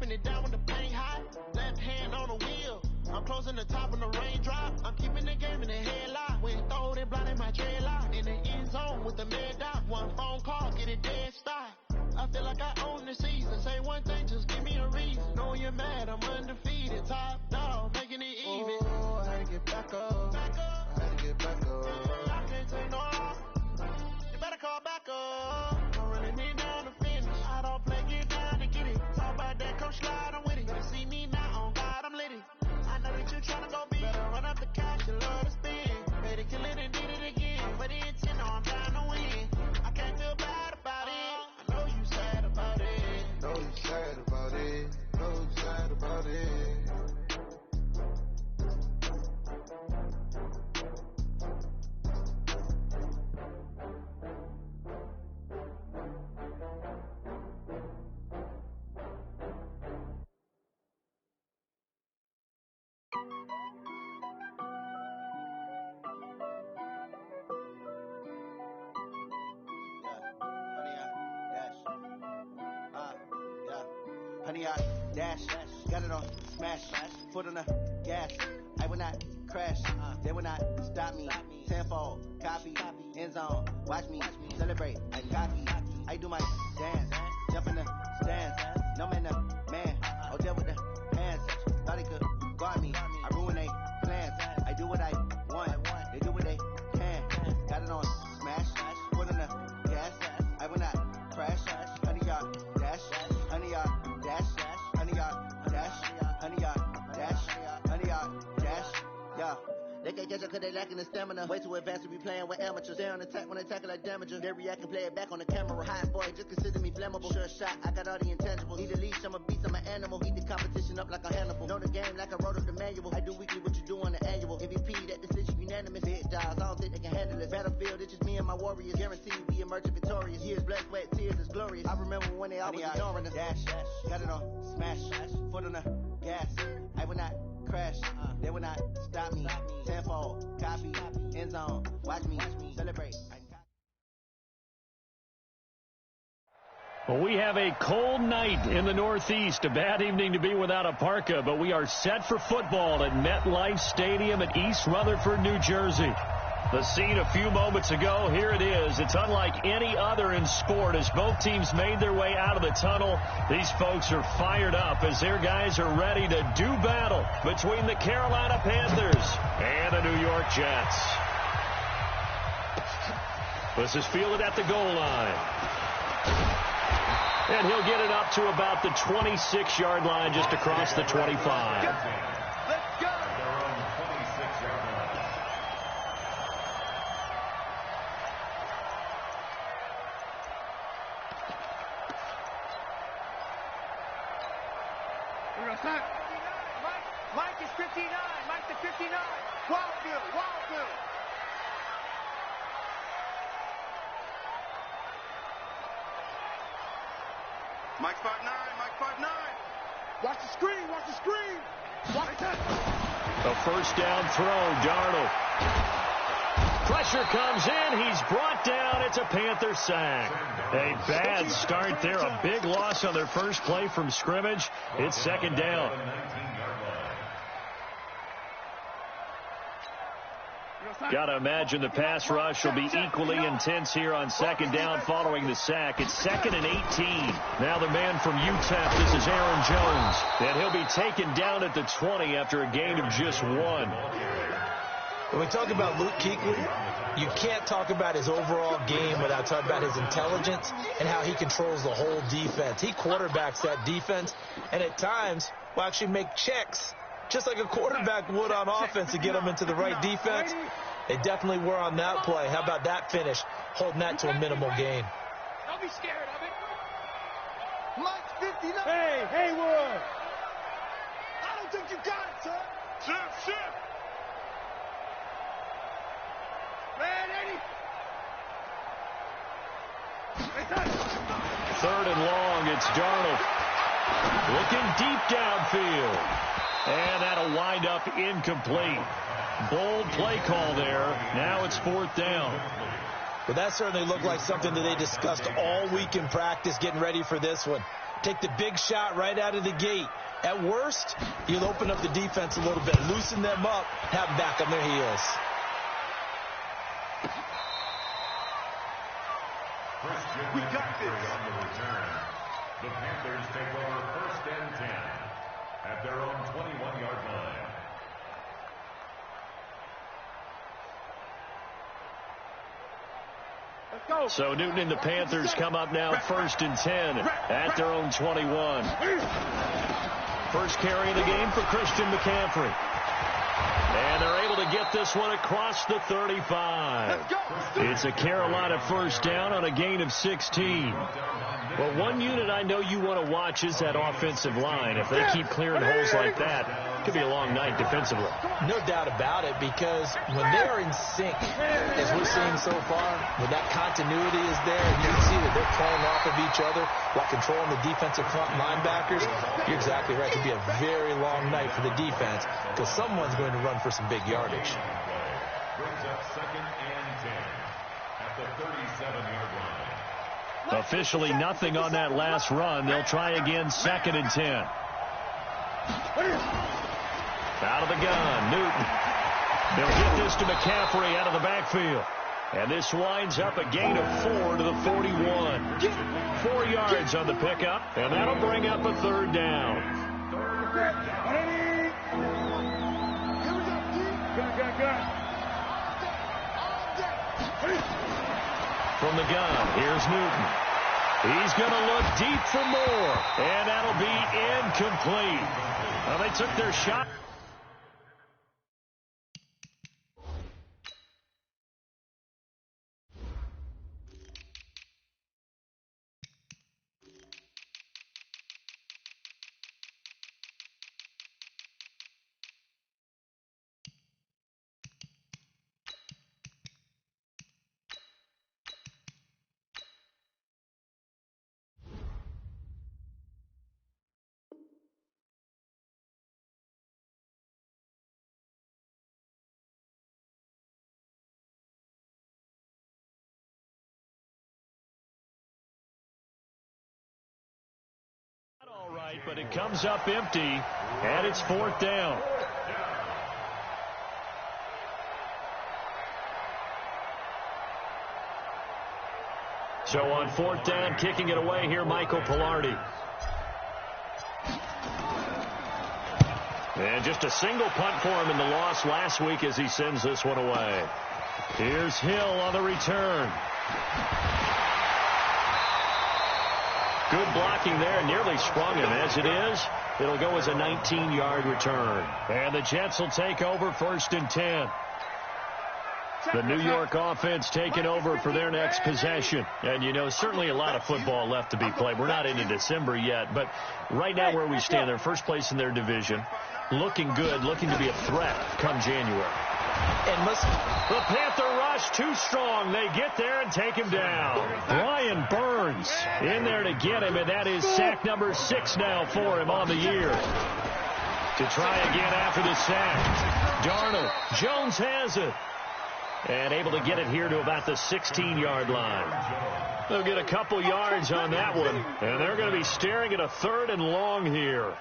dropping it down when the pain hot. Left hand on the wheel. I'm closing the top when the raindrop. I'm keeping the game in the headlock. When throwed and blinded my dreadlock. In the end zone with the mad dot. One phone call, get it dead stop. I feel like I own the season. Say one thing, just give me a reason. Know you're mad, I'm undefeated. Top dog, making it even. Oh, I had to get back up. I had to get back up. I can't take no off. You better call back up. Don't really need down to finish. I don't play, get down to get it. Talk about that, come slide, I'm with it. Better see me now, on God, I'm lit it. I know that you tryna go big. Better run up the cash, you love to spin. Made it, kill it, and did it again. But the intent, no, I'm down to win. I can't feel bad about it. I know you sad about it. Know you sad about it. Know you sad about it. Honey, I dash, got it on smash, foot on the gas. I will not crash, they will not stop me. Tenfold, copy, end zone, watch me celebrate. I cocky, I do my dance, jump in the stands. No man, the man, oh there with the hands. Thought he could guard me, I ruin they plans. I do what I want, they do what they can. Got it on smash, foot on the gas. I will not crash, honey, y'all dash, honey, y'all dash, honey, y'all dash, honey, y'all dash, honey, y'all dash, yeah. They can't catch up cause they lacking the stamina. Way too advanced to be playing with amateurs. They on attack when they tackle like damager. They react and play it back on the camera. Hot boy, just consider me flammable. Sure shot, I got all the intangibles. Need a leash, I'm a beast, I'm an animal. Eat the competition up like a Hannibal. Know the game like I wrote up the manual. I do weekly what you do on the annual. MVP, that decision unanimous. Big dogs, I don't think they can handle it. Battlefield, it's just me and my warriors. Guaranteed we emerge victorious. Years, blood, sweat, tears, is glorious. I remember when they always ignoring us. Dash, got it on smash, foot on the gas. I will not crash, they will not stop me. Tenfold, copy, end zone, watch me celebrate. Well, we have a cold night in the Northeast. A bad evening to be without a parka, but we are set for football at MetLife Stadium in East Rutherford, New Jersey. The scene a few moments ago, here it is. It's unlike any other in sport as both teams made their way out of the tunnel. These folks are fired up as their guys are ready to do battle between the Carolina Panthers and the New York Jets. This is fielded at the goal line. And he'll get it up to about the 26-yard line just across the 25. Mike is 59. Mike to 59. Wildfield. Mike's 5'9. Watch the screen. A first down throw, Darnold. Pressure comes in. He's brought down. It's a Panther sack. A bad start there. A big loss on their first play from scrimmage. It's second down. Got to imagine the pass rush will be equally intense here on second down following the sack. It's 2nd and 18. Now the man from UTEP, this is Aaron Jones. And he'll be taken down at the 20 after a gain of just 1. When we talk about Luke Kuechly, you can't talk about his overall game without talking about his intelligence and how he controls the whole defense. He quarterbacks that defense and at times will actually make checks just like a quarterback would on offense to get them into the right defense. They definitely were on that play. How about that finish, holding that to a minimal gain. Don't be scared of it. Mike 59. Hey, Haywood. I don't think you got it, son. Shift. Man, Eddie. 3rd and long, it's Darnold. Looking deep downfield. And that'll wind up incomplete. Bold play call there. Now it's 4th down. Well, that certainly looked like something that they discussed all week in practice getting ready for this one. Take the big shot right out of the gate. At worst, you'll open up the defense a little bit, loosen them up, have them back on their heels. We got this. On the return, the Panthers take over 1st and 10 at their own 21-yard line. So Newton and the Panthers come up now 1st and 10 at their own 21. First carry of the game for Christian McCaffrey. And they're able to get this one across the 35. It's a Carolina first down on a gain of 16. Well, one unit I know you want to watch is that offensive line. If they keep clearing holes like that, it could be a long night defensively. No doubt about it, because when they are in sync, as we're seeing so far, when that continuity is there, and you can see that they're playing off of each other while controlling the defensive front linebackers, you're exactly right. It could be a very long night for the defense, because someone's going to run for some big yardage. Brings up 2nd and 10 at the 37-yard line. Officially nothing on that last run. They'll try again 2nd and 10. Out of the gun, Newton. They'll get this to McCaffrey out of the backfield. And this winds up a gain of 4 to the 41. 4 yards on the pickup, and that'll bring up a 3rd down. From the gun, here's Newton. He's going to look deep for more, and that'll be incomplete. Well, they took their shot. All right, but it comes up empty, and it's 4th down. So on 4th down, kicking it away here, Michael Pilardi. And just a single punt for him in the loss last week as he sends this one away. Here's Hill on the return. Good blocking there, nearly sprung him. As it is, it'll go as a 19-yard return. And the Jets will take over 1st and 10. The New York offense taking over for their next possession. And, you know, certainly a lot of football left to be played. We're not into December yet, but right now where we stand, they're first place in their division. Looking good, looking to be a threat come January. And listen, the Panther rush too strong. They get there and take him down. Brian Burns in there to get him, and that is sack number 6 now for him on the year. To try again after the sack. Darnold. Jones has it. And able to get it here to about the 16-yard line. They'll get a couple yards on that one, and they're going to be staring at a 3rd and long here.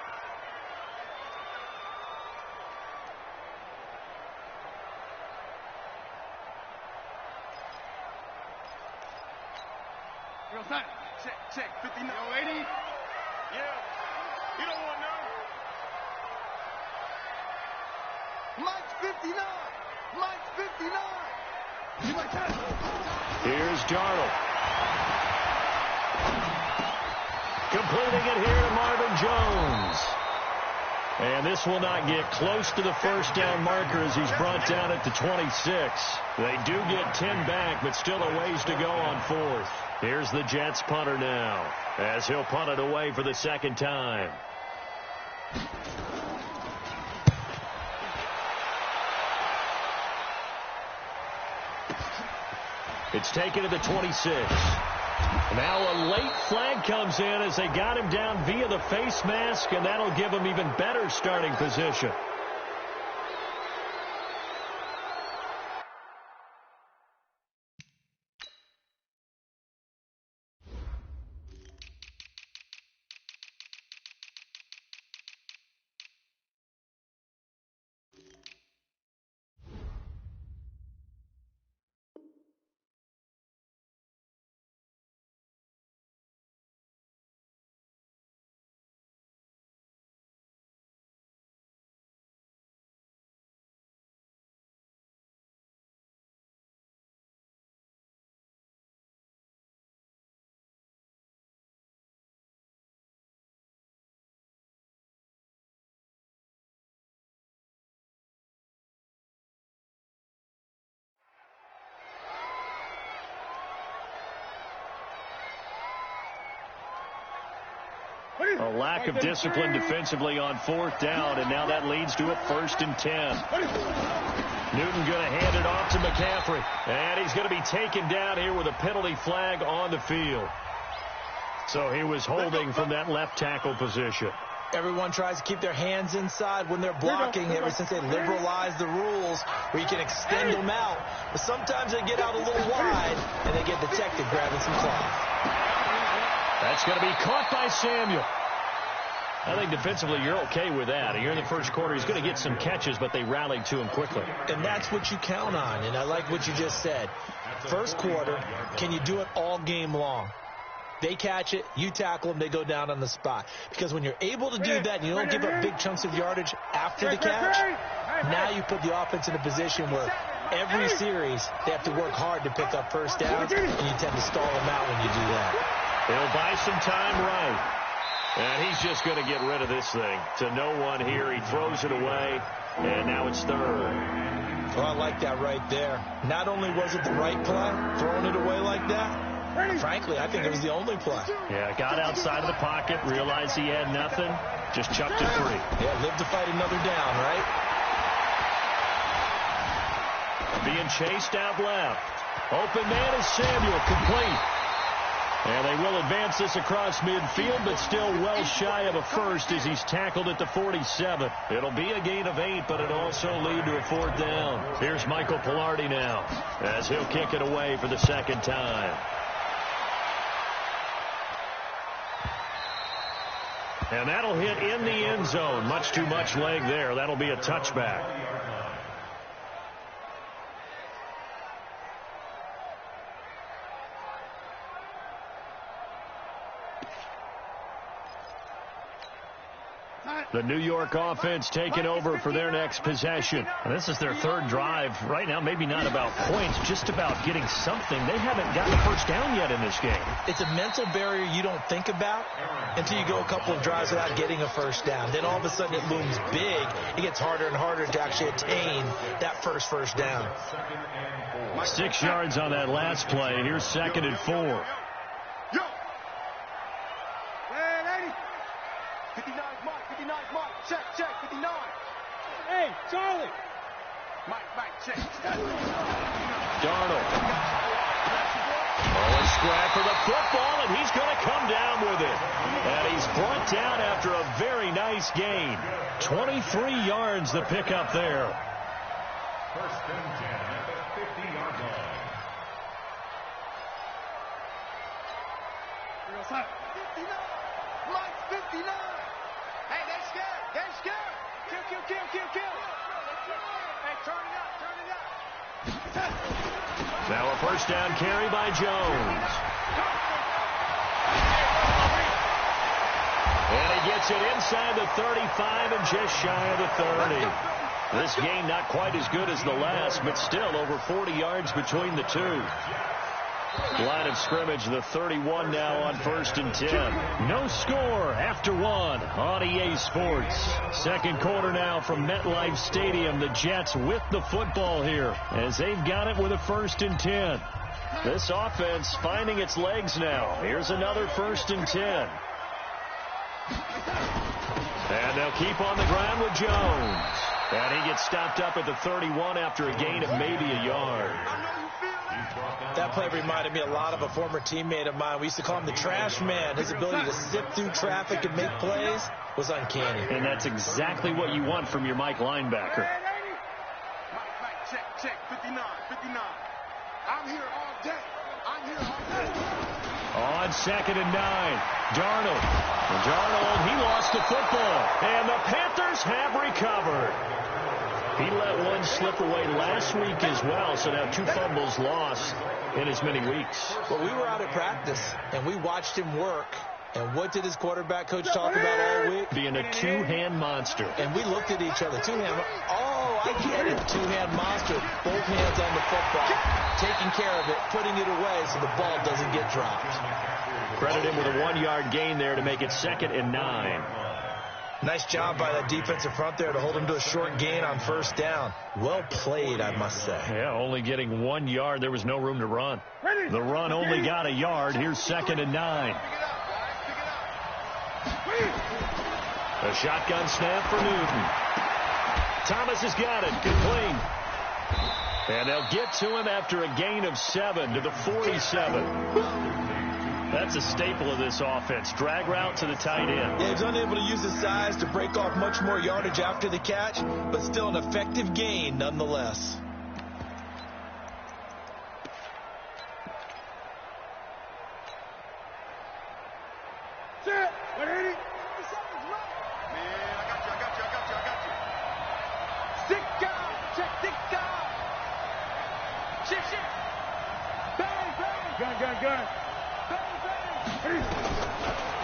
Check, 59. Yo, lady? Yeah. You don't want none. Mike's 59. Mike's 59. You like that? Here's Darnold. Completing it here to Marvin Jones. And this will not get close to the first down marker as he's brought down at the 26. They do get 10 back, but still a ways to go on 4th. Here's the Jets punter now, as he'll punt it away for the 2nd time. It's taken to the 26. Now a late flag comes in as they got him down via the face mask, and that'll give him even better starting position. A lack of discipline defensively on 4th down, and now that leads to a 1st and 10. Newton going to hand it off to McCaffrey, and he's going to be taken down here with a penalty flag on the field. So he was holding from that left tackle position. Everyone tries to keep their hands inside when they're blocking ever since they liberalized the rules where you can extend them out. But sometimes they get out a little wide, and they get detected grabbing some cloth. That's going to be caught by Samuel. I think defensively you're okay with that. Here in the first quarter, he's going to get some catches, but they rallied to him quickly. And that's what you count on, and I like what you just said. First quarter, can you do it all game long? They catch it, you tackle them, they go down on the spot. Because when you're able to do that and you don't give up big chunks of yardage after the catch, now you put the offense in a position where every series they have to work hard to pick up first downs, and you tend to stall them out when you do that. He'll buy some time right. And he's just going to get rid of this thing. To no one here. He throws it away, and now it's 3rd. Well, I like that right there. Not only was it the right play, throwing it away like that, frankly, I think it was the only play. Yeah, got outside of the pocket, realized he had nothing, just chucked it free. Yeah, live to fight another down, right? Being chased out left. Open man is Samuel, complete. And they will advance this across midfield, but still well shy of a first as he's tackled at the 47. It'll be a gain of 8, but it'll also lead to a 4th down. Here's Michael Pilardi now as he'll kick it away for the 2nd time. And that'll hit in the end zone. Much too much leg there. That'll be a touchback. The New York offense taking over for their next possession. And this is their 3rd drive. Right now, maybe not about points, just about getting something. They haven't gotten a first down yet in this game. It's a mental barrier you don't think about until you go a couple of drives without getting a first down. Then all of a sudden it looms big. It gets harder and harder to actually attain that first down. 6 yards on that last play. Here's 2nd and 4. 59, Mike, check, 59. Hey, Charlie. Mike, check. Darnold. A scrap for the football, and he's going to come down with it. And he's brought down after a very nice gain. 23 yards the pickup there. 1st and 10 at the 50-yard line. 59. Mike, 59. Hey, they're scared. Kill. Hey, turn it up. Now a 1st down carry by Jones. And he gets it inside the 35 and just shy of the 30. This game not quite as good as the last, but still over 40 yards between the two. Line of scrimmage, the 31 now on 1st and 10. No score after 1 on EA Sports. 2nd quarter now from MetLife Stadium. The Jets with the football here as they've got it with a 1st and 10. This offense finding its legs now. Here's another 1st and 10. And they'll keep on the ground with Jones. And he gets stopped up at the 31 after a gain of maybe a yard. That play reminded me a lot of a former teammate of mine. We used to call him the trash man. His ability to sift through traffic and make plays was uncanny. And that's exactly what you want from your Mike linebacker. Mike, check, 59. I'm here all day. On 2nd and 9, Darnold. He lost the football. And the Panthers have recovered. He let one slip away last week as well, so now 2 fumbles lost in as many weeks. Well, we were out at practice, and we watched him work. And what did his quarterback coach talk about all week? Being a 2-hand monster. And we looked at each other. 2-hand. Oh, I get it. 2-hand monster. Both hands on the football. Taking care of it. Putting it away so the ball doesn't get dropped. Credit him with a 1-yard gain there to make it 2nd and 9. Nice job by that defensive front there to hold him to a short gain on 1st down. Well played, I must say. Yeah, only getting 1 yard. There was no room to run. The run only got a yard. Here's 2nd and 9. A shotgun snap for Newton. Thomas has got it. Complete. And they'll get to him after a gain of 7 to the 47. That's a staple of this offense. Drag route to the tight end. Yeah, he's unable to use his size to break off much more yardage after the catch, but still an effective gain nonetheless.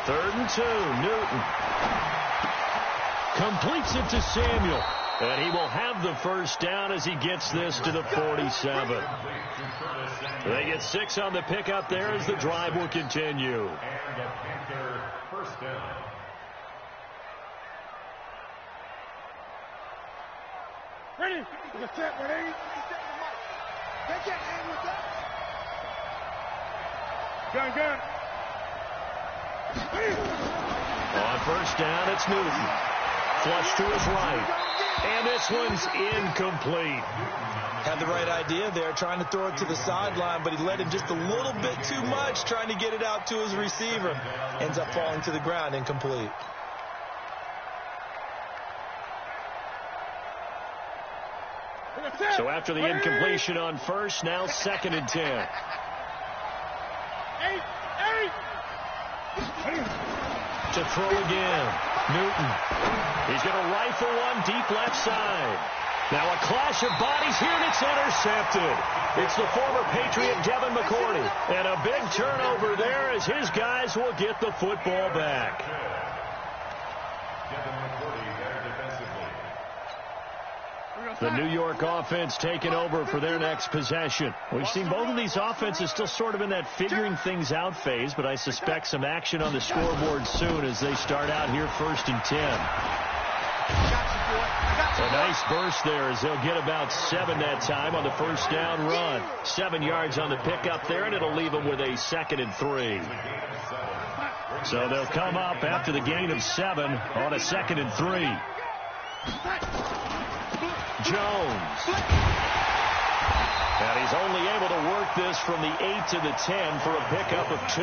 Third and 2, Newton. Completes it to Samuel. And he will have the first down as he gets this to the 47. They get 6 on the pickup there as the drive will continue. And the Panther first down. Ready? Get set, ready? They can't hang with that. Gun. On first down, it's Newton. Flush to his right. And this one's incomplete. Had the right idea there, trying to throw it to the sideline, but he led him just a little bit too much, trying to get it out to his receiver. Ends up falling to the ground, incomplete. So after the incompletion on first, now 2nd and 10. To throw again. Newton. He's going to rifle one deep left side. Now a clash of bodies here, and it's intercepted. It's the former Patriot Devin McCourty. And a big turnover there as his guys will get the football back. Devin McCourty there defensively. The New York offense taking over for their next possession. We've seen both of these offenses still sort of in that figuring things out phase, but I suspect some action on the scoreboard soon as they start out here 1st and 10. A nice burst there as they'll get about 7 that time on the first down run. 7 yards on the pickup there, and it'll leave them with a 2nd and 3. So they'll come up after the gain of 7 on a 2nd and 3. Jones. And he's only able to work this from the 8 to the 10 for a pickup of 2.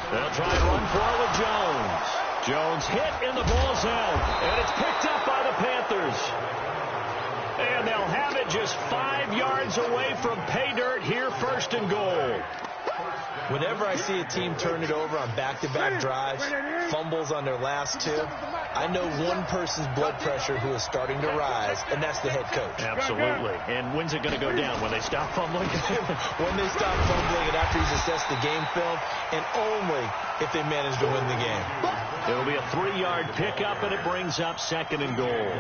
They'll try and run for it with Jones. Jones hit and the ball's out. And it's picked up by the Panthers. And they'll have it just 5 yards away from pay dirt here, 1st and goal. Whenever I see a team turn it over on back-to-back drives, fumbles on their last 2, I know one person's blood pressure who is starting to rise, and that's the head coach. Absolutely. And when's it going to go down? When they stop fumbling? When they stop fumbling and after he's assessed the game film, and only if they manage to win the game. It'll be a 3-yard pickup, and it brings up 2nd and goal.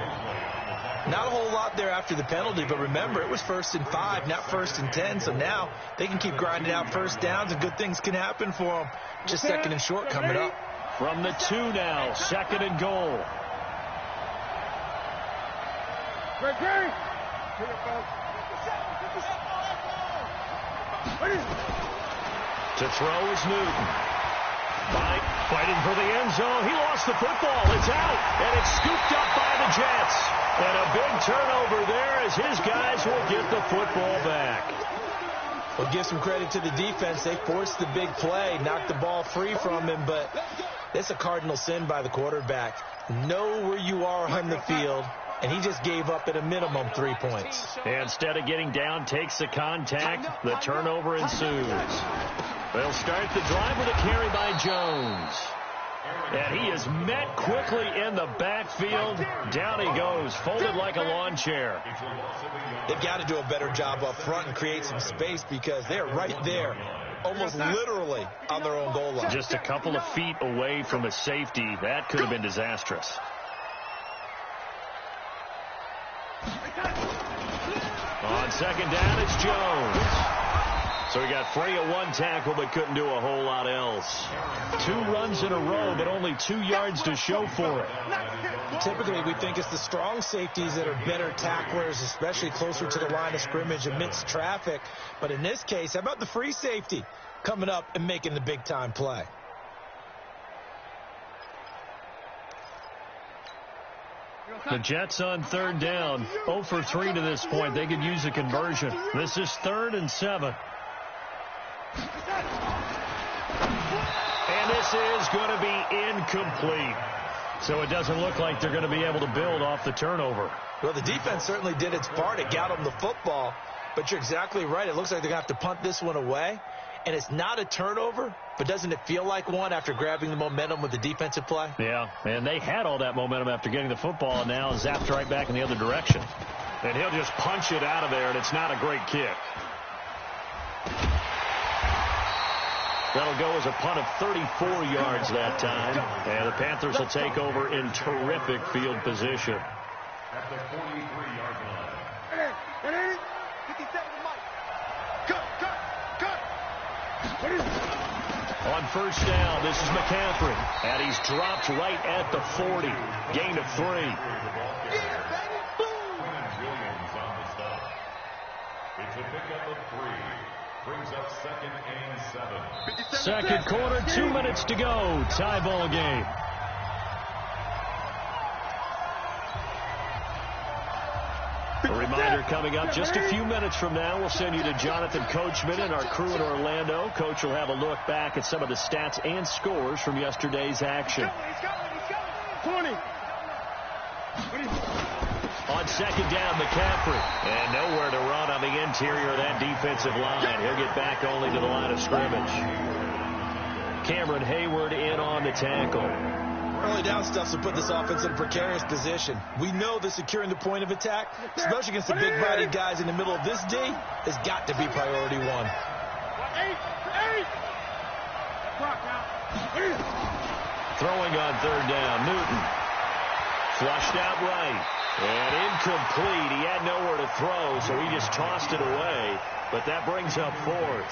Not a whole lot there after the penalty, but remember, it was 1st and 5, not 1st and 10, so now they can keep grinding out first downs, and good things can happen for them. Just 2nd and short coming up. From the 2 now, 2nd and goal. To throw is Newton. Fighting for the end zone. He lost the football. It's out, and it's scooped up by the Jets. And a big turnover there as his guys will get the football back. Well, give some credit to the defense. They forced the big play, knocked the ball free from him, but it's a cardinal sin by the quarterback. Know where you are on the field, and he just gave up at a minimum 3 points. Instead of getting down, takes the contact. The turnover ensues. They'll start the drive with a carry by Jones. And he is met quickly in the backfield. Down he goes, folded like a lawn chair. They've got to do a better job up front and create some space because they're right there, almost literally on their own goal line. Just a couple of feet away from a safety. That could have been disastrous. On 2nd down, it's Jones. So he got free of one tackle but couldn't do a whole lot else. 2 runs in a row, but only 2 yards to show for it. Typically, we think it's the strong safeties that are better tacklers, especially closer to the line of scrimmage amidst traffic. But in this case, how about the free safety coming up and making the big-time play? The Jets on 3rd down, 0 for 3 to this point. They could use a conversion. This is 3rd and 7. And this is going to be incomplete. So it doesn't look like they're going to be able to build off the turnover. Well, the defense certainly did its part. It got them the football. But you're exactly right. It looks like they're going to have to punt this one away. And it's not a turnover, but doesn't it feel like one after grabbing the momentum with the defensive play? Yeah, and they had all that momentum after getting the football, and now zapped right back in the other direction. And he'll just punch it out of there, and it's not a great kick. That'll go as a punt of 34 yards that time. And the Panthers will take over in terrific field position. At the 43-yard line. 57 Mike. Cut. On 1st down, this is McCaffrey. And he's dropped right at the 40. Gain of 3. Williams on the stop. It's a pickup of 3. Brings up 2nd and 7. Second quarter, 2 minutes to go. Tie ball game. A reminder coming up just a few minutes from now. We'll send you to Jonathan Coachman and our crew in Orlando. Coach will have a look back at some of the stats and scores from yesterday's action. 20. On 2nd down, McCaffrey. And nowhere to run on the interior of that defensive line. He'll get back only to the line of scrimmage. Cameron Hayward in on the tackle. Early down stuff to put this offense in a precarious position. We know that securing the point of attack, especially against the big-bodied guys in the middle of this D, has got to be priority 1. Throwing on 3rd down, Newton. Flushed out right. And incomplete. He had nowhere to throw, so he just tossed it away. But that brings up 4th.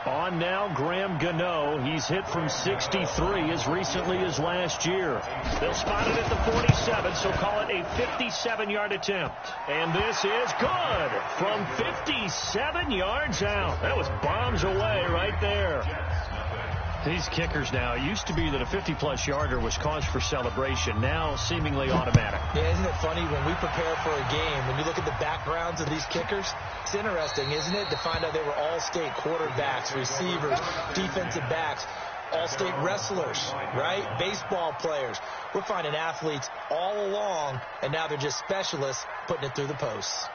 On now, Graham Gano. He's hit from 63 as recently as last year. They'll spot it at the 47, so call it a 57-yard attempt. And this is good from 57 yards out. That was bombs away right there. These kickers now, it used to be that a 50-plus yarder was cause for celebration. Now seemingly automatic. Yeah, isn't it funny when we prepare for a game, when you look at the backgrounds of these kickers, it's interesting, isn't it, to find out they were all-state quarterbacks, receivers, defensive backs, all-state wrestlers, right? Baseball players. We're finding athletes all along, and now they're just specialists putting it through the posts.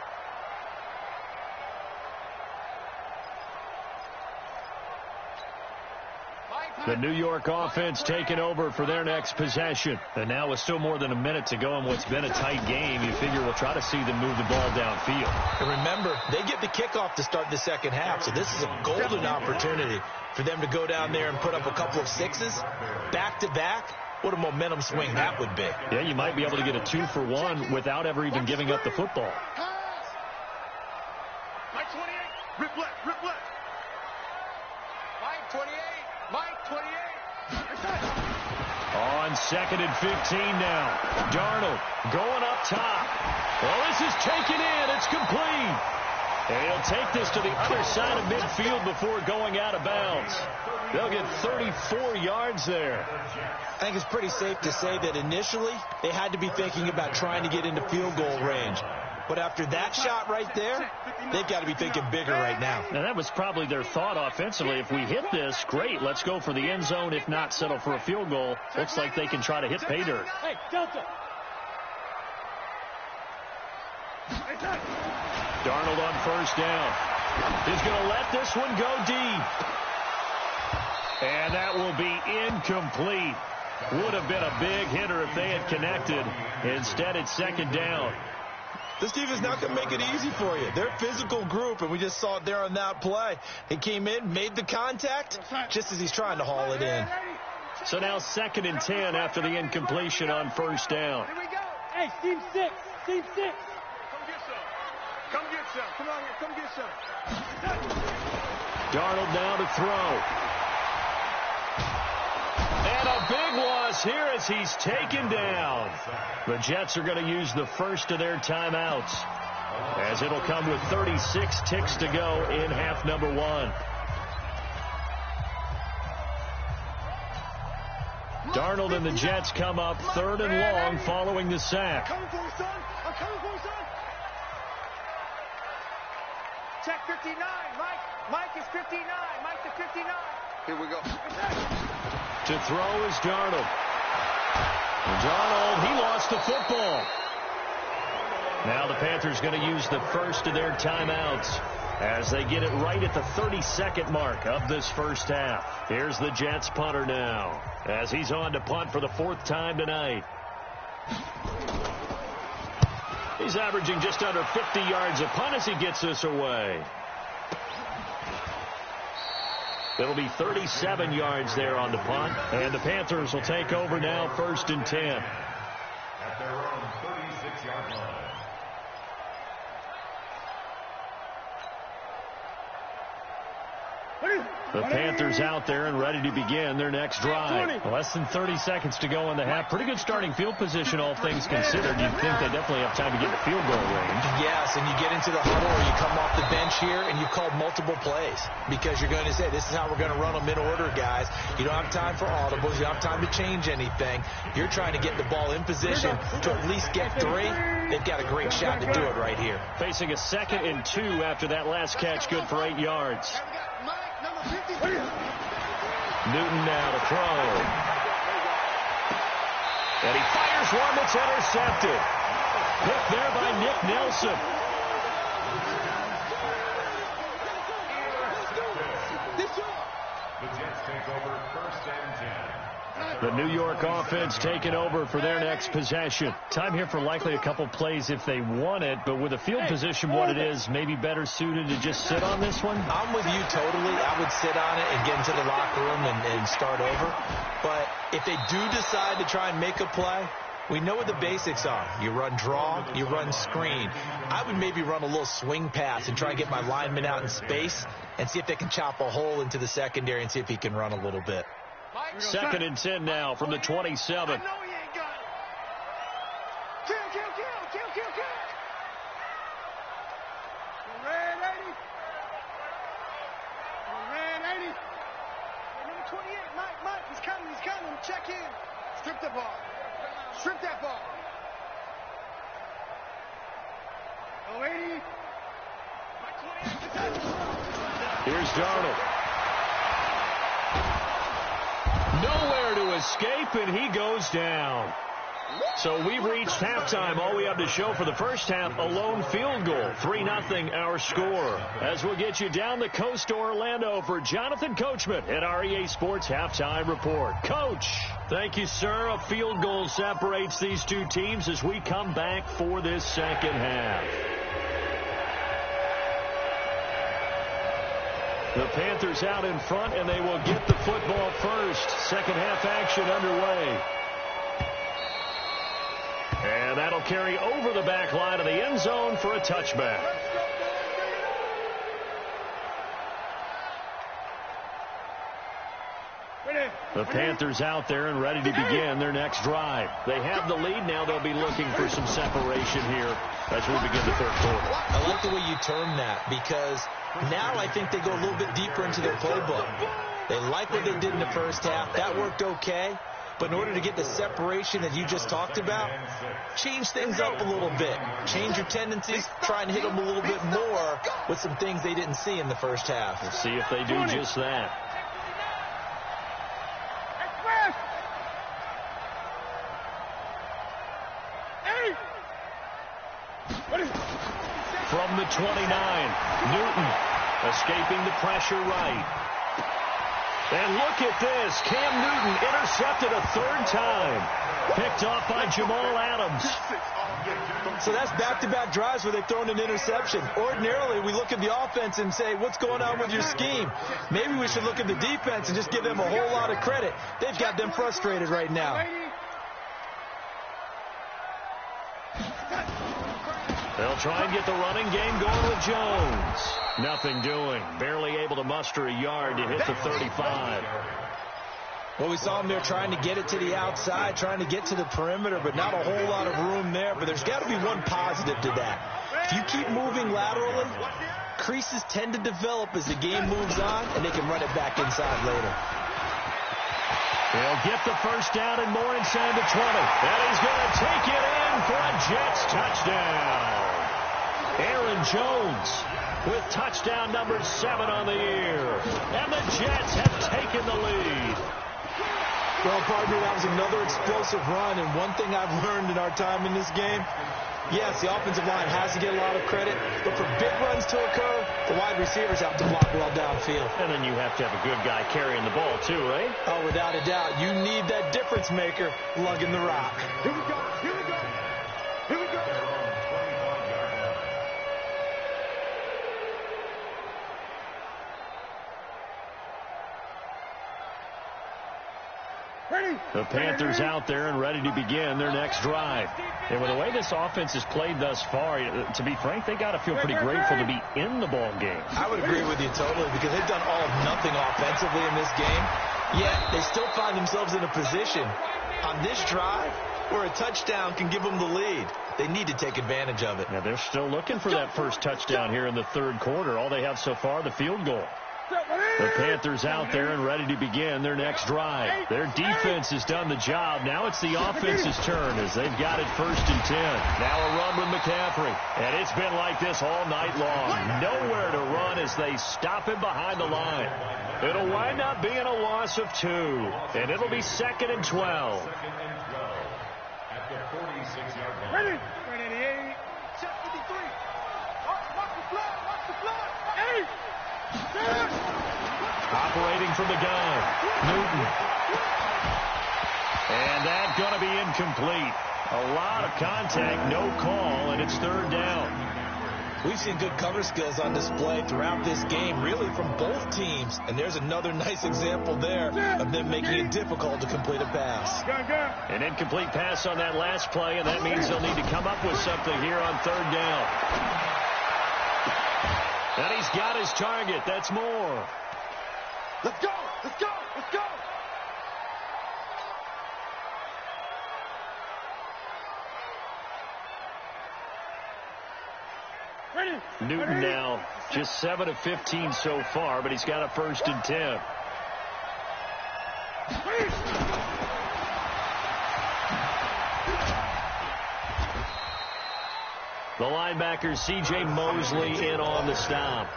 The New York offense taking over for their next possession. And now with still more than a minute to go in what's been a tight game, you figure we'll try to see them move the ball downfield. And remember, they get the kickoff to start the second half, so this is a golden opportunity for them to go down there and put up a couple of 6s back-to-back. What a momentum swing that would be. Yeah, you might be able to get a 2-for-1 without ever even giving up the football. Mike 28. Rip left. Mike 28. Mike 28. On 2nd and 15 now. Darnold going up top. Well, this is taken in. It's complete. And he'll take this to the other side of midfield before going out of bounds. They'll get 34 yards there. I think it's pretty safe to say that initially they had to be thinking about trying to get into field goal range. But after that shot right there, they've got to be thinking bigger right now. Now, that was probably their thought offensively. If we hit this, great. Let's go for the end zone. If not, settle for a field goal. Looks like they can try to hit pay dirt. Hey, Delta. Darnold on 1st down. He's going to let this one go deep. And that will be incomplete. Would have been a big hitter if they had connected. Instead, it's 2nd down. This defense not going to make it easy for you. They're a physical group, and we just saw it there on that play. He came in, made the contact, just as he's trying to haul it in. So now 2nd and 10 after the incompletion on 1st down. Here we go. Hey, Team 6. Team 6. Come get some. Come get some. Come on here. Come get some. Darnold now to throw. And a big loss here as he's taken down. The Jets are going to use the first of their timeouts, as it'll come with 36 ticks to go in half number 1. Darnold and the Jets come up 3rd and long following the sack. I'm coming for you, son. I'm coming for you, son. Check 59. Mike is 59. Mike to 59. Here we go. To throw is Darnold. Darnold, he lost the football. Now the Panthers going to use the first of their timeouts as they get it right at the 32nd mark of this first half. Here's the Jets punter now as he's on to punt for the 4th time tonight. He's averaging just under 50 yards a punt as he gets this away. It'll be 37 yards there on the punt, and the Panthers will take over now 1st and 10. At their own 36-yard line. The Panthers out there and ready to begin their next drive. Less than 30 seconds to go in the half. Pretty good starting field position, all things considered. You'd think they definitely have time to get in the field goal range. Yes, and you get into the huddle or you come off the bench here and you've called multiple plays because you're going to say, this is how we're going to run them in order, guys. You don't have time for audibles. You don't have time to change anything. You're trying to get the ball in position to at least get 3. They've got a great shot to do it right here. Facing a 2nd and 2 after that last catch, good for 8 yards. Newton now to throw. And he fires one that's intercepted. Picked there by Nick Nelson. The Jets take over 1st and 10. The New York offense taking over for their next possession. Time here for likely a couple plays if they want it, but with the field position what it is, maybe better suited to just sit on this one? I'm with you totally. I would sit on it and get into the locker room and start over. But if they do decide to try and make a play, we know what the basics are. You run draw, you run screen. I would maybe run a little swing pass and try and get my lineman out in space and see if they can chop a hole into the secondary and see if he can run a little bit. 2nd and 10 now from the 27. I know he ain't got it. Kill. Red 80. Red 80. Number 28, Mike, he's coming. Check in. Strip the ball. Strip that ball. Oh, 80. Mike 28. Here's Darnold. Nowhere to escape, and he goes down. So we've reached halftime. All we have to show for the first half, a lone field goal. 3-0 our score. As we'll get you down the coast to Orlando for Jonathan Coachman at our EA Sports Halftime Report. Coach, thank you, sir. A field goal separates these two teams as we come back for this second half. The Panthers out in front, and they will get the football first. Second half action underway. And that'll carry over the back line of the end zone for a touchback. The Panthers out there and ready to begin their next drive. They have the lead. Now they'll be looking for some separation here as we begin the third quarter. I like the way you term that because now I think they go a little bit deeper into their playbook. They like what they did in the first half. That worked okay. But in order to get the separation that you just talked about, change things up a little bit. Change your tendencies. Try and hit them a little bit more with some things they didn't see in the first half. We'll see if they do just that. From the 29, Newton escaping the pressure right. And look at this. Cam Newton intercepted a 3rd time. Picked off by Jamal Adams. So that's back-to-back drives where they've thrown an interception. Ordinarily, we look at the offense and say, what's going on with your scheme? Maybe we should look at the defense and just give them a whole lot of credit. They've got them frustrated right now. They'll try and get the running game going with Jones. Nothing doing. Barely able to muster a yard to hit the 35. Well, we saw him there trying to get it to the outside, trying to get to the perimeter, but not a whole lot of room there. But there's got to be one positive to that. If you keep moving laterally, creases tend to develop as the game moves on, and they can run it back inside later. He'll get the first down and more inside the 20. And he's going to take it in for a Jets touchdown. Aaron Jones with touchdown number 7 on the year. And the Jets have taken the lead. Well, partner, that was another explosive run, and one thing I've learned in our time in this game, yes, the offensive line has to get a lot of credit, but for big runs to occur, the wide receivers have to block well downfield. And then you have to have a good guy carrying the ball, too, right? Oh, without a doubt. You need that difference maker lugging the rock. Here we go. Here we go. Here we go. The Panthers out there and ready to begin their next drive. And with the way this offense has played thus far, to be frank, they got to feel pretty grateful to be in the ball game. I would agree with you totally, because they've done all of nothing offensively in this game, yet they still find themselves in a position on this drive where a touchdown can give them the lead. They need to take advantage of it. Now they're still looking for that first touchdown here in the third quarter. All they have so far, the field goal. The Panthers out there and ready to begin their next drive. Their defense has done the job. Now it's the offense's turn as they've got it 1st and 10. Now a run with McCaffrey. And it's been like this all night long. Nowhere to run as they stop him behind the line. It'll wind up being a loss of 2. And it'll be 2nd and 12. At the 46-yard line. Ready. 88. Check 53. Watch the flag. Watch the flag. 8. Operating from the gun, Newton. And that's going to be incomplete. A lot of contact, no call, and it's 3rd down. We've seen good cover skills on display throughout this game, really from both teams. And there's another nice example there of them making it difficult to complete a pass. An incomplete pass on that last play, and that means they'll need to come up with something here on 3rd down. And he's got his target. That's more. Let's go. Let's go. Let's go. Ready. Newton now just 7 of 15 so far, but he's got a 1st and 10. The linebacker, C.J. Mosley, in on the stop.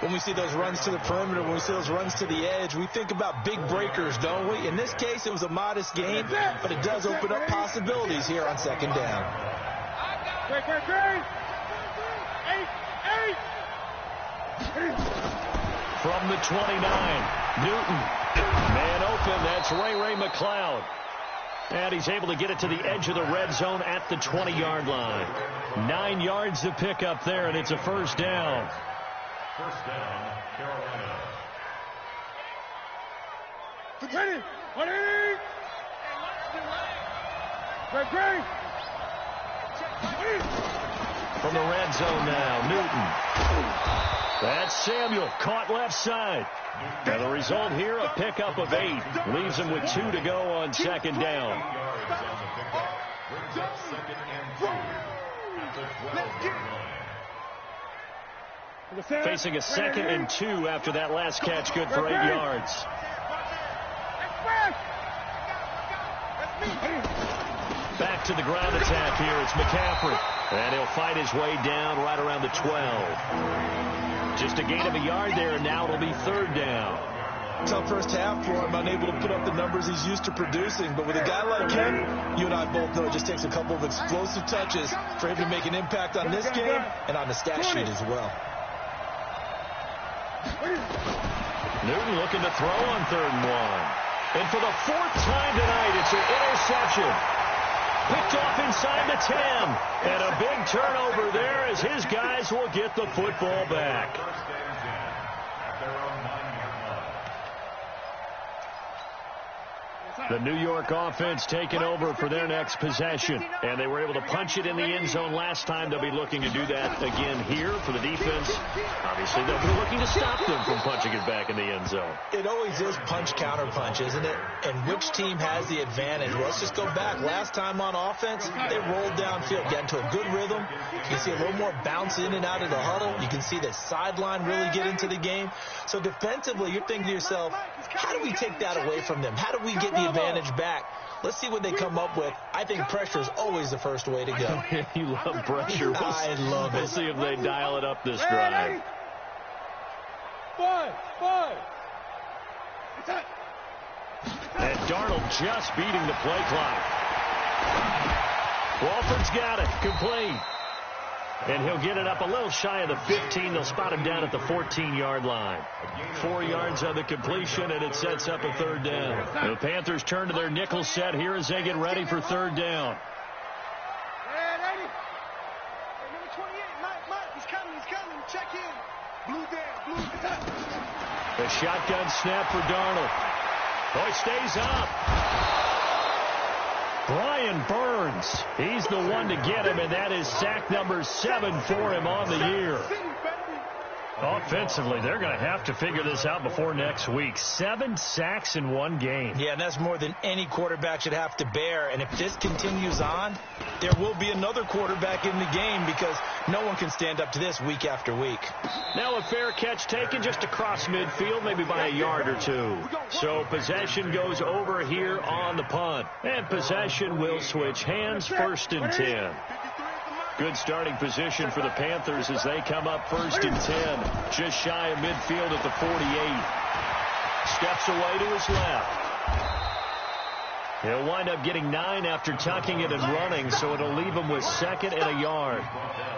When we see those runs to the perimeter, when we see those runs to the edge, we think about big breakers, don't we? In this case, it was a modest gain, but it does open up possibilities here on 2nd down. Great. 8. From the 29, Newton. Man open, that's Ray McLeod. And he's able to get it to the edge of the red zone at the 20-yard line. 9 yards to pick up there, and it's a 1st down. 1st down, Carolina. Ready. 180. Great. From the red zone now, Newton. That's Samuel, caught left side. And the result here, a pickup of 8. Leaves him with 2 to go on 2nd down. Facing a 2nd and 2 after that last catch, good for 8 yards. Back to the ground attack here. It's McCaffrey. And he'll fight his way down right around the 12. Just a gain of a yard there, and now it'll be 3rd down. Tough first half for him, unable to put up the numbers he's used to producing. But with a guy like him, you and I both know it just takes a couple of explosive touches for him to make an impact on this game and on the stat sheet as well. Newton looking to throw on 3rd and 1. And for the 4th time tonight, it's an interception. Picked off inside the 10. And a big turnover there as his guys will get the football back. The New York offense taking over for their next possession. And they were able to punch it in the end zone last time. They'll be looking to do that again here for the defense. Obviously, they'll be looking to stop them from punching it back in the end zone. It always is punch-counter-punch, isn't it? And which team has the advantage? Well, let's just go back. Last time on offense, they rolled downfield, got into a good rhythm. You can see a little more bounce in and out of the huddle. You can see the sideline really get into the game. So defensively, you're thinking to yourself, how do we take that away from them? How do we get the advantage back? Let's see what they come up with. I think pressure is always the first way to go. You love pressure. I love it. We'll see if they dial it up this drive. Five. And Darnold just beating the play clock. Walford's got it. Complete. And he'll get it up a little shy of the 15. They'll spot him down at the 14-yard line. 4 yards on the completion, and it sets up a third down. The Panthers turn to their nickel set here as they get ready for third down. Hey, number 28, Mike, he's coming. Check in. Blue down. The shotgun snap for Darnold. Oh, it stays up. Brian Burns, he's the one to get him, and that is sack number 7 for him on the year. Offensively, they're going to have to figure this out before next week. 7 sacks in one game. Yeah, and that's more than any quarterback should have to bear. And if this continues on, there will be another quarterback in the game because no one can stand up to this week after week. Now a fair catch taken just across midfield, maybe by a yard or two. So possession goes over here on the punt. And possession will switch hands, 1st and 10. Good starting position for the Panthers as they come up 1st and 10. Just shy of midfield at the 48. Steps away to his left. He'll wind up getting 9 after tucking it and running, so it'll leave him with 2nd and a yard.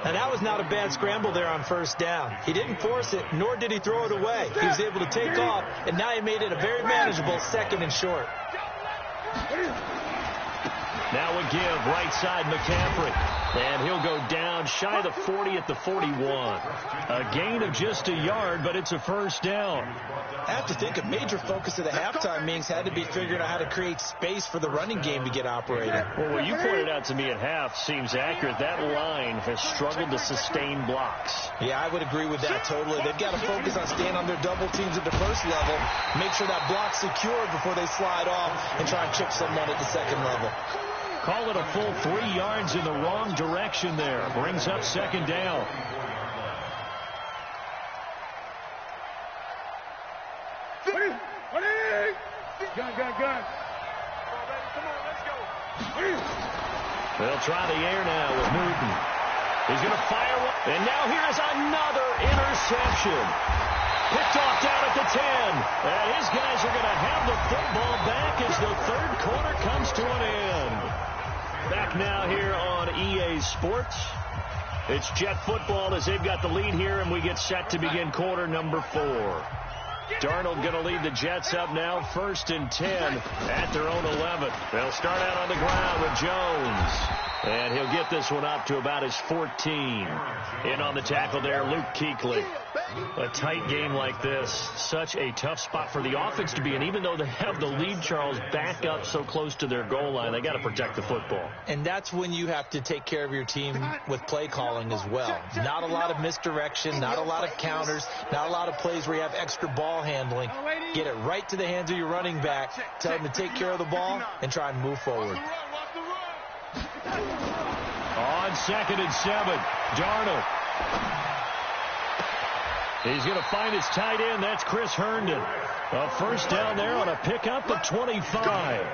And that was not a bad scramble there on 1st down. He didn't force it, nor did he throw it away. He was able to take off, and now he made it a very manageable 2nd and short. Now a give, right side McCaffrey. And he'll go down shy of the 40 at the 41. A gain of just a yard, but it's a 1st down. I have to think a major focus of the halftime meetings had to be figuring out how to create space for the running game to get operating. Well, what you pointed out to me at half seems accurate. That line has struggled to sustain blocks. Yeah, I would agree with that totally. They've got to focus on staying on their double teams at the 1st level, make sure that block's secured before they slide off and try and chip someone at the 2nd level. Call it a full 3 yards in the wrong direction there. Brings up 2nd down. Gun. Come on, let's go. They'll try the air now with Newton. He's going to fire one. And now here's another interception. Picked off down at the 10. And his guys are going to have the football back as the 3rd quarter comes to an end. Back now here on EA Sports. It's Jet football as they've got the lead here, and we get set to begin quarter number 4. Darnold going to lead the Jets up now, 1st and 10 at their own 11. They'll start out on the ground with Jones. And he'll get this one up to about his 14. In on the tackle there, Luke Kuechly. A tight game like this, such a tough spot for the offense to be in. Even though they have the lead, Charles, back up so close to their goal line, they got to protect the football. And that's when you have to take care of your team with play calling as well. Not a lot of misdirection, not a lot of counters, not a lot of plays where you have extra ball handling. Get it right to the hands of your running back, tell him to take care of the ball, and try and move forward. On 2nd and 7, Darnold. He's going to find his tight end. That's Chris Herndon. A 1st down there on a pickup at 25.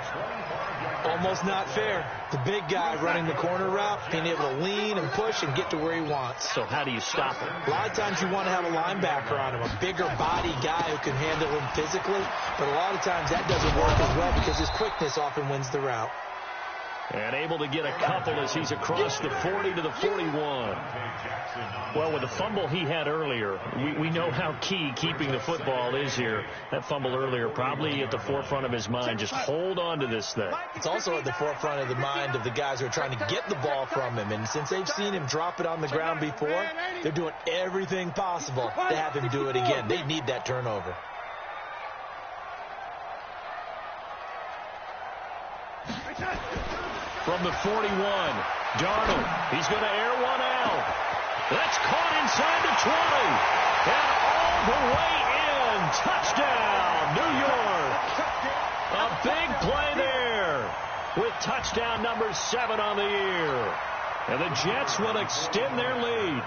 Almost not fair. The big guy running the corner route, being able to lean and push and get to where he wants. So how do you stop him? A lot of times you want to have a linebacker on him, a bigger body guy who can handle him physically. But a lot of times that doesn't work as well because his quickness often wins the route. And able to get a couple as he's across the 40 to the 41. Well, with the fumble he had earlier, we know how key keeping the football is here. That fumble earlier probably at the forefront of his mind. Just hold on to this thing. It's also at the forefront of the mind of the guys who are trying to get the ball from him. And since they've seen him drop it on the ground before, they're doing everything possible to have him do it again. They need that turnover. from the 41. Darnold, he's going to air one out. That's caught inside the 20. And all the way in. Touchdown, New York. A big play there with touchdown number 7 on the year. And the Jets will extend their lead.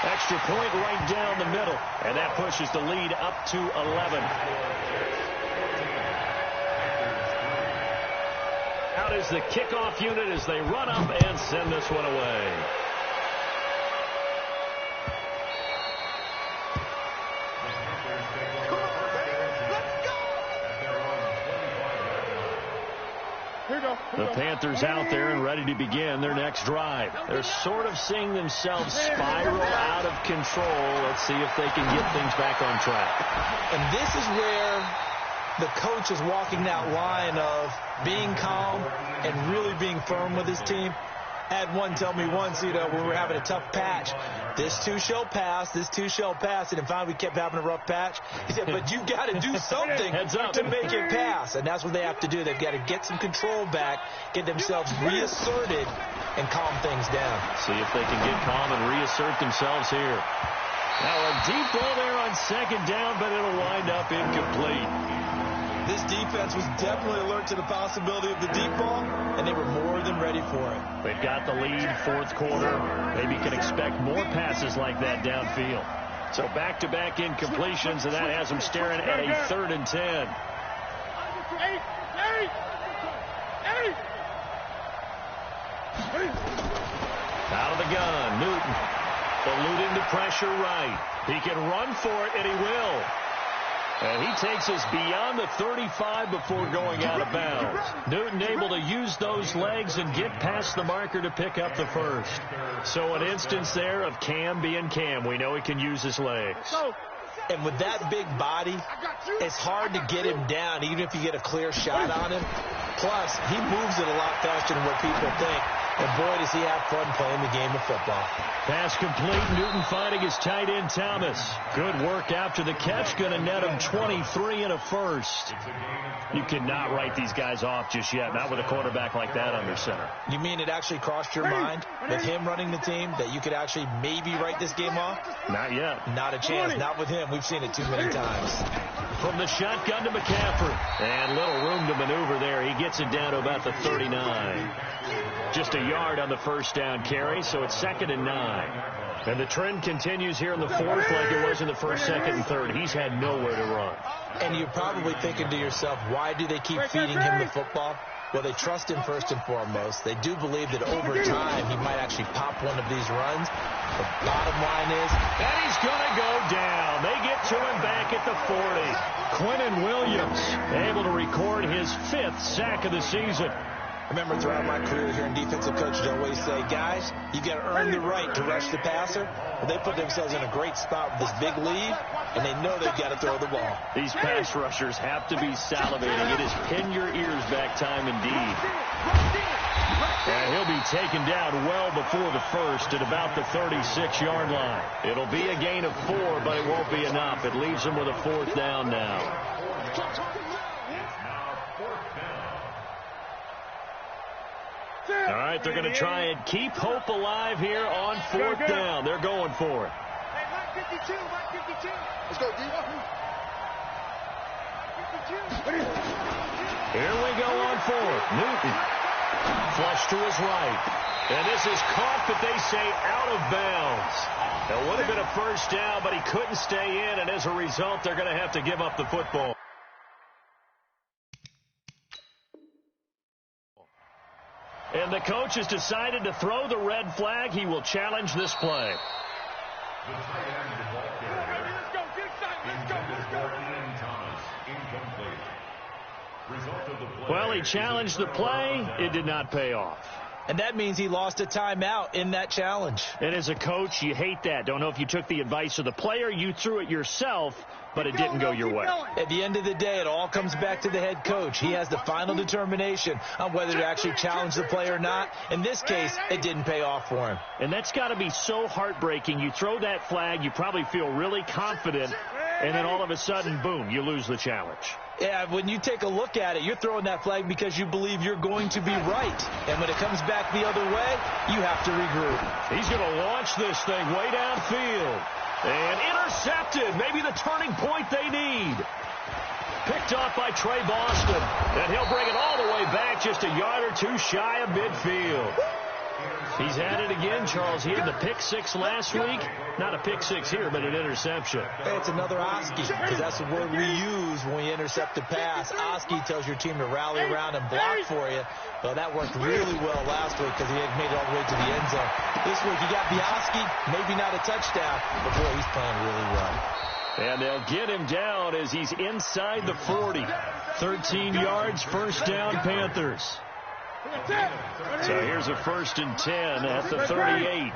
Extra point right down the middle. And that pushes the lead up to 11. Out is the kickoff unit as they run up and send this one away. The Panthers out there and ready to begin their next drive. They're sort of seeing themselves spiral out of control. Let's see if they can get things back on track. And this is where the coach is walking that line of being calm and really being firm with his team. I had one tell me once, when we were having a tough patch, this too shall pass, this too shall pass, and finally we kept having a rough patch. He said, but you've got to do something to make it pass, and that's what they have to do. They've got to get some control back, get themselves reasserted, and calm things down. See if they can get calm and reassert themselves here. Now a deep ball there on second down, but it'll wind up incomplete. This defense was definitely alert to the possibility of the deep ball, and they were more than ready for it. They've got the lead, fourth quarter. Maybe can expect more passes like that downfield. So back-to-back incompletions, and that has them staring at a 3rd and 10. Out of the gun, Newton. Eluding the pressure right. He can run for it, and he will. And he takes us beyond the 35 before going out of bounds. Newton able to use those legs and get past the marker to pick up the first. So an instance there of Cam being Cam. We know he can use his legs. And with that big body, it's hard to get him down, even if you get a clear shot on him. Plus, he moves it a lot faster than what people think. And boy, does he have fun playing the game of football. Pass complete. Newton finding his tight end, Thomas. Good work after the catch. Going to net him 23 and a first. You cannot write these guys off just yet. Not with a quarterback like that under center. You mean it actually crossed your mind with him running the team that you could actually maybe write this game off? Not yet. Not a chance. Not with him. We've seen it too many times. From the shotgun to McCaffrey. And little room to maneuver there. He gets it down to about the 39. Just a yard on the first down carry, so it's 2nd and 9. And the trend continues here in the fourth like it was in the first, second, and third. He's had nowhere to run. And you're probably thinking to yourself, why do they keep feeding him the football? Well, they trust him first and foremost. They do believe that over time he might actually pop one of these runs. The bottom line is, and he's going to go down. They get to him back at the 40. Quinnen Williams able to record his 5th sack of the season. I remember throughout my career here in defensive coach, I'd always say, guys, you got to earn the right to rush the passer. But they put themselves in a great spot with this big lead, and they know they've got to throw the ball. These pass rushers have to be salivating. It is pin your ears back time indeed. And he'll be taken down well before the first at about the 36-yard line. It'll be a gain of 4, but it won't be enough. It leaves them with a 4th down now. All right, they're going to try and keep hope alive here on 4th down. They're going for it. Hey, Mike 52, Mike 52. Let's go, D. Here we go on 4th. Newton. Flush to his right. And this is caught, but they say out of bounds. It would have been a first down, but he couldn't stay in, and as a result, they're going to have to give up the football. And the coach has decided to throw the red flag. He will challenge this play. Well, he challenged the play. It did not pay off. And that means he lost a timeout in that challenge. And as a coach, you hate that. Don't know if you took the advice of the player. You threw it yourself, but it didn't go your way. At the end of the day, it all comes back to the head coach. He has the final determination on whether to actually challenge the play or not. In this case, it didn't pay off for him. And that's got to be so heartbreaking. You throw that flag, you probably feel really confident, and then all of a sudden, boom, you lose the challenge. Yeah, when you take a look at it, you're throwing that flag because you believe you're going to be right. And when it comes back the other way, you have to regroup. He's going to launch this thing way downfield. And intercepted. Maybe the turning point they need. Picked off by Trey Boston. And he'll bring it all the way back just a yard or two shy of midfield. He's had it again, Charles. He had the pick six last week. Not a pick six here, but an interception. Hey, it's another Oski, because that's the word we use when we intercept a pass. Oski tells your team to rally around and block for you. Well, that worked really well last week because he had made it all the way to the end zone. This week, he got the Oski, maybe not a touchdown, but boy, he's playing really well. And they'll get him down as he's inside the 40. 13 yards, first down, Panthers. So here's a 1st and 10 at the 38.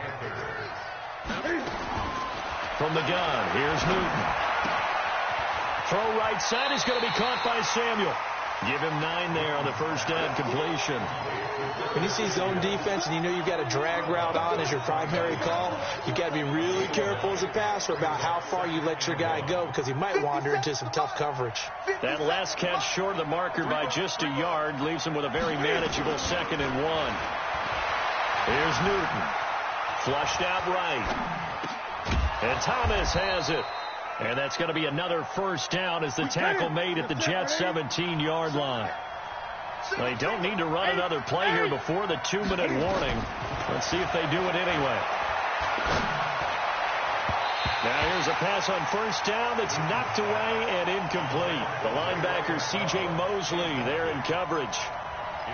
From the gun, here's Newton. Throw right side is going to be caught by Samuel. Give him 9 there on the first down completion. When you see zone defense and you know you've got a drag route on as your primary call, you've got to be really careful as a passer about how far you let your guy go because he might wander into some tough coverage. That last catch short of the marker by just a yard leaves him with a very manageable 2nd and 1. Here's Newton. Flushed out right. And Thomas has it. And that's going to be another first down as the tackle made at the Jets' 17-yard line. They don't need to run another play here before the 2-minute warning. Let's see if they do it anyway. Now here's a pass on first down that's knocked away and incomplete. The linebacker C.J. Mosley there in coverage.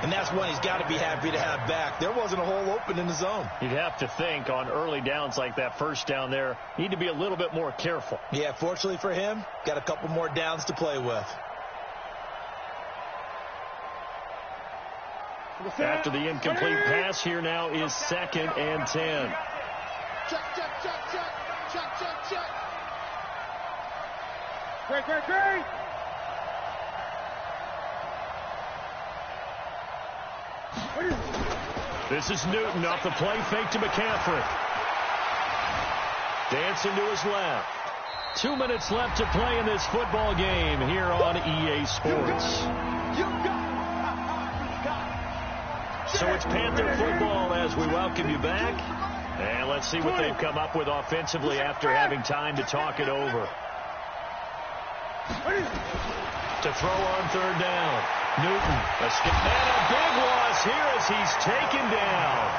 And that's one he's got to be happy to have back. There wasn't a hole open in the zone. You'd have to think on early downs like that first down there, need to be a little bit more careful. Yeah, fortunately for him, got a couple more downs to play with. After the incomplete pass, here now is 2nd and 10. Check, check, check, check, check, check, check. Great, great, great. This is Newton off the play fake to McCaffrey. Dancing to his left. 2 minutes left to play in this football game here on EA Sports. So it's Panther football as we welcome you back. And let's see what they've come up with offensively after having time to talk it over. To throw on 3rd down. Newton, and a big loss here as he's taken down.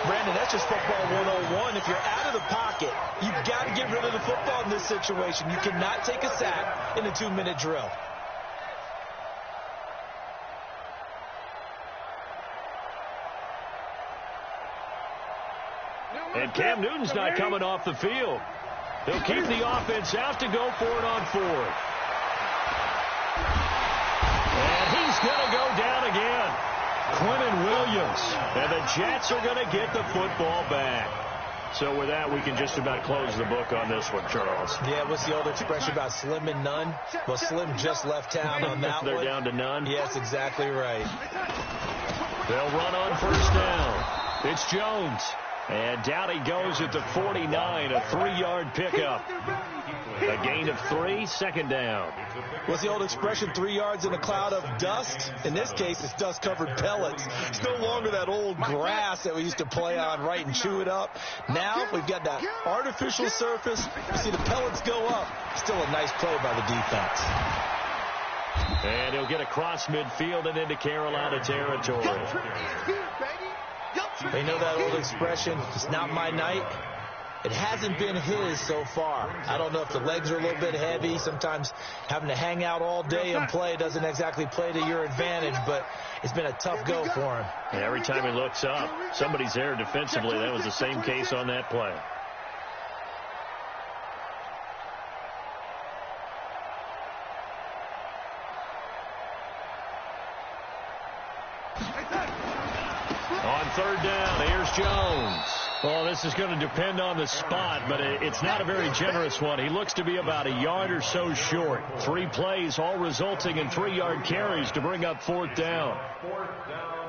Brandon, that's just football 101. If you're out of the pocket, you've got to get rid of the football in this situation. You cannot take a sack in a 2-minute drill. And Cam Newton's not coming off the field. He'll keep the offense out to go for it on 4th. And he's going to go down again. Quentin Williams. And the Jets are going to get the football back. So with that, we can just about close the book on this one, Charles. Yeah, what's the old expression about slim and none? Well, Slim just left town on that one. They're down to none? Yes, exactly right. They'll run on first down. It's Jones. And down he goes at the 49, a 3-yard pickup. A gain of 3, 2nd down. What's the old expression, 3 yards in a cloud of dust? In this case, it's dust-covered pellets. It's no longer that old grass that we used to play on, right, and chew it up. Now we've got that artificial surface. You see the pellets go up. Still a nice play by the defense. And he'll get across midfield and into Carolina territory. They know that old expression, it's not my night. It hasn't been his so far. I don't know if the legs are a little bit heavy. Sometimes having to hang out all day and play doesn't exactly play to your advantage, but it's been a tough go for him. And every time he looks up, somebody's there defensively. That was the same case on that play. On 3rd down, here's Jones. Well, this is going to depend on the spot, but it's not a very generous one. He looks to be about a yard or so short. 3 plays, all resulting in 3-yard carries to bring up 4th down. 4th down.